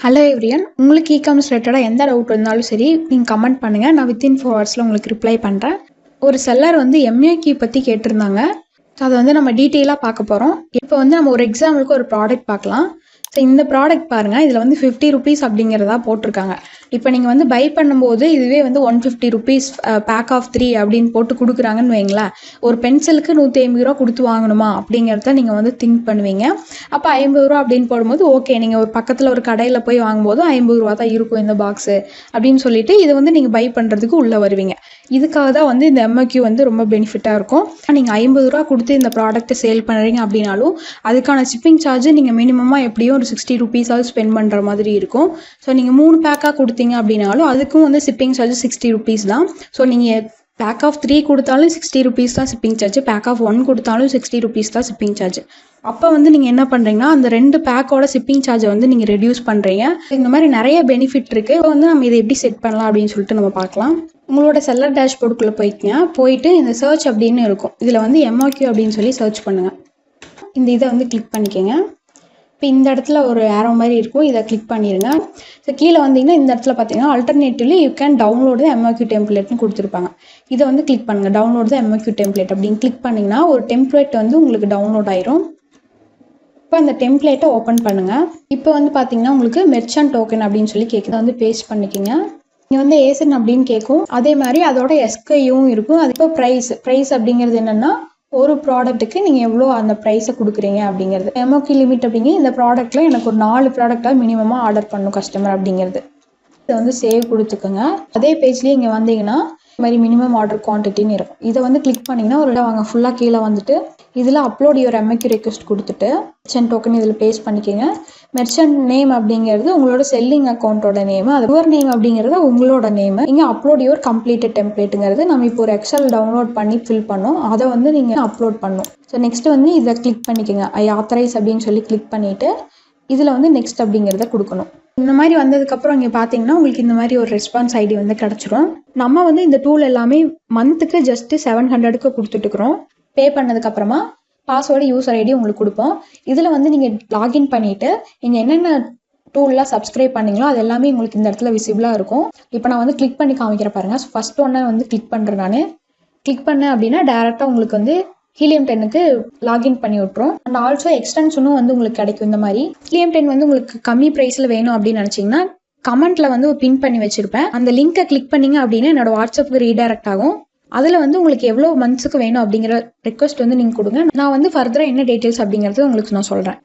Hello everyone, உங்களுக்கு e-commerce ரிலேட்டடாக எந்த டவுட் இருந்தாலும் சரி நீங்கள் கமெண்ட் பண்ணுங்கள். நான் வித்தின் 4 ஹவர்ஸில் உங்களுக்கு ரிப்ளை பண்ணுறேன். ஒரு செல்லர் வந்து எம்ஏக்யூ பற்றி கேட்டிருந்தாங்க. ஸோ அதை வந்து நம்ம டீட்டெயிலாக பார்க்க போகிறோம். இப்போ வந்து நம்ம ஒரு எக்ஸாம்பிளுக்கு ஒரு ப்ராடக்ட் பார்க்கலாம். ஸோ இந்த ப்ராடக்ட் பாருங்கள், இதில் வந்து 50 rupees அப்படிங்கிறதா போட்டிருக்காங்க. இப்போ நீங்கள் வந்து பை பண்ணும்போது இதுவே வந்து 150 rupees பேக் ஆஃப் 3 அப்படின்னு போட்டு கொடுக்குறாங்கன்னு வைங்களேன். ஒரு பென்சிலுக்கு 150 ரூபா கொடுத்து வாங்கணுமா அப்படிங்கிறத நீங்கள் வந்து திங்க் பண்ணுவீங்க. அப்போ 50 ரூபா அப்படின்னு போடும்போது ஓகே, நீங்கள் ஒரு பக்கத்தில் ஒரு கடையில் போய் வாங்கும்போது 50 ரூபா தான் இருக்கும் இந்த பாக்ஸு அப்படின்னு சொல்லிட்டு இதை வந்து நீங்கள் பை பண்ணுறதுக்கு உள்ளே வருவீங்க. இதுக்காக தான் வந்து இந்த எம்ஏக்யூ வந்து ரொம்ப பெனிஃபிட்டாக இருக்கும். நீங்கள் 50 ரூபா கொடுத்து இந்த ப்ராடக்ட்டை சேல் பண்ணுறீங்க அப்படின்னாலும் அதுக்கான ஷிப்பிங் சார்ஜ் நீங்கள் மினிமமாக எப்படியும் ஒரு 60 rupees ஸ்பெண்ட் பண்ணுற மாதிரி இருக்கும். ஸோ நீங்கள் 3 பேக்காக கொடுத்தீங்க அப்படின்னாலும் அதுக்கும் வந்து ஷிப்பிங் சார்ஜ் 60 rupees தான். ஸோ நீங்கள் பேக் ஆஃப் 3 கொடுத்தாலும் 60 rupees தான் ஷிப்பிங் சார்ஜ், பேக் ஆஃப் 1 கொடுத்தாலும் 60 rupees தான் ஷிப்பிங் சார்ஜ். அப்போ வந்து நீங்கள் என்ன பண்ணுறீங்கன்னா அந்த 2 பேக்கோட ஷிப்பிங் சார்ஜை வந்து நீங்கள் ரெடியூஸ் பண்ணுறீங்க. இந்த மாதிரி நிறைய பெனிஃபிட் இருக்குது. இப்போ வந்து நம்ம இதை எப்படி செட் பண்ணலாம் அப்படின்னு சொல்லிட்டு நம்ம பார்க்கலாம். உங்களோட செல்லர் டேஷ்போர்டுக்குள்ளே போயிட்டு இந்த சர்ச் அப்படின்னு இருக்கும். இதில் வந்து எம்ஏக்யூ அப்படின்னு சொல்லி சர்ச் பண்ணுங்கள். இந்த இதை வந்து கிளிக் பண்ணிக்கோங்க. இப்போ இந்த இடத்துல ஒரு ஏரோ மாதிரி இருக்கும், இதை கிளிக் பண்ணிடுங்க. ஸோ கீழே வந்தீங்கன்னா இந்த இடத்துல பார்த்தீங்கன்னா அல்டர்னேட்டிவ்லி யூ கேன் டவுன்லோட் த எம்ஏக்யூ டெம்ப்ளேட்னு கொடுத்துருப்பாங்க. இதை வந்து கிளிக் பண்ணுங்கள். டவுன்லோட் த எம்ஏக்யூ டெம்ப்ளேட் அப்படின்னு கிளிக் பண்ணிங்கன்னா ஒரு டெம்ப்ளேட் வந்து உங்களுக்கு டவுன்லோட் ஆயிரும். இப்போ அந்த டெம்ப்ளேட்டை ஓப்பன் பண்ணுங்கள். இப்போ வந்து பார்த்தீங்கன்னா உங்களுக்கு மெர்ச்சன்ட் டோக்கன் அப்படின்னு சொல்லி கேட்குது, வந்து பேஸ்ட் பண்ணிக்கோங்க. இங்கே வந்து ஏசன் அப்படின்னு கேட்கும். அதே மாதிரி அதோட எஸ்கையும் இருக்கும். அது இப்போ ப்ரைஸ் அப்படிங்கிறது என்னென்னா ஒரு ப்ராடக்ட்டுக்கு நீங்கள் எவ்வளோ அந்த ப்ரைஸை கொடுக்குறீங்க அப்படிங்கிறது. எம்ஓக்யூ லிமிட் அப்படிங்க இந்த ப்ராடக்ட்டில் எனக்கு ஒரு 4 ப்ராடக்டாக மினிமமாக ஆர்டர் பண்ணணும் கஸ்டமர் அப்படிங்கிறது. இதை வந்து சேவ் கொடுத்துக்கோங்க. அதே பேஜ்லேயே இங்கே வந்தீங்கன்னா இந்த மாதிரி மினிமம் ஆர்டர் குவான்டிட்டின்னு இருக்கும். இதை வந்து கிளிக் பண்ணிங்கன்னா ஒரு வாங்க ஃபுல்லாக கீழே வந்துட்டு இதில் அப்லோட் யுவர் எம்ஏக்யூ ரெக்வெஸ்ட் கொடுத்துட்டு மெர்ச்சன்ட் டோக்கன் இதில் பேஸ்ட் பண்ணிக்கோங்க. மெர்ச்சன்ட் நேம் அப்படிங்கிறது உங்களோட செல்லிங் அக்கௌண்ட்டோட நேம், அது யுவர் நேம் அப்படிங்கிறது உங்களோட நேம். இங்கே அப்லோட் யுவர் கம்ப்ளீட்டட் டெம்ப்ளேட்டுங்கிறது நம்ம இப்போ ஒரு எக்ஸல் டவுன்லோட் பண்ணி ஃபில் பண்ணோம், அதை வந்து நீங்கள் அப்லோட் பண்ணணும். ஸோ நெக்ஸ்ட் வந்து இதை கிளிக் பண்ணிக்கோங்க. ஐ ஆத்தரைஸ் அப்படின்னு சொல்லி கிளிக் பண்ணிவிட்டு இதில் வந்து நெக்ஸ்ட் அப்படிங்கிறத கொடுக்கணும். இந்த மாதிரி வந்ததுக்கப்புறம் இங்கே பார்த்தீங்கன்னா உங்களுக்கு இந்த மாதிரி ஒரு ரெஸ்பான்ஸ் ஐடி வந்து கிடச்சிரும். நம்ம வந்து இந்த டூல் எல்லாமே மந்த்துக்கு ஜஸ்ட்டு 700க்கு கொடுத்துட்டுருக்குறோம். பே பண்ணதுக்கப்புறமா பாஸ்வேர்டு யூசர் ஐடி உங்களுக்கு கொடுப்போம். இதில் வந்து நீங்கள் லாகின் பண்ணிவிட்டு நீங்கள் என்னென்ன டூல்லாம் சப்ஸ்கிரைப் பண்ணிங்களோ அது எல்லாமே உங்களுக்கு இந்த இடத்துல விசிபிளாக இருக்கும். இப்போ நான் வந்து கிளிக் பண்ணி காமிக்கிற பாருங்கள். ஸோ ஃபஸ்ட் ஒன்றை வந்து கிளிக் பண்ணுறேன். நான் கிளிக் பண்ணேன் அப்படின்னா டேரெக்டாக உங்களுக்கு வந்து ஹீலியம் 10க்கு லாகின் பண்ணி விட்ரும். அண்ட் ஆல்சோ எக்ஸ்டென்ஷனும் வந்து உங்களுக்கு கிடைக்கும். இந்த மாதிரி ஹீலியம் 10 வந்து உங்களுக்கு கம்மி ப்ரைஸில் வேணும் அப்படின்னு நினச்சிங்கன்னா கமெண்ட்டில் வந்து பின் பண்ணி வச்சுருப்பேன். அந்த லிங்க்கை கிளிக் பண்ணிங்க அப்படின்னா என்னோட வாட்ஸ்அப்புக்கு ரீடைரக்ட் ஆகும். அதில் வந்து உங்களுக்கு எவ்வளோ மந்த்ஸுக்கு வேணும் அப்படிங்கிற ரெக்வஸ்ட் வந்து நீங்கள் கொடுங்க. நான் வந்து ஃபர்தராக என்ன டீட்டெயில்ஸ் அப்படிங்கிறது உங்களுக்கு நான் சொல்கிறேன்.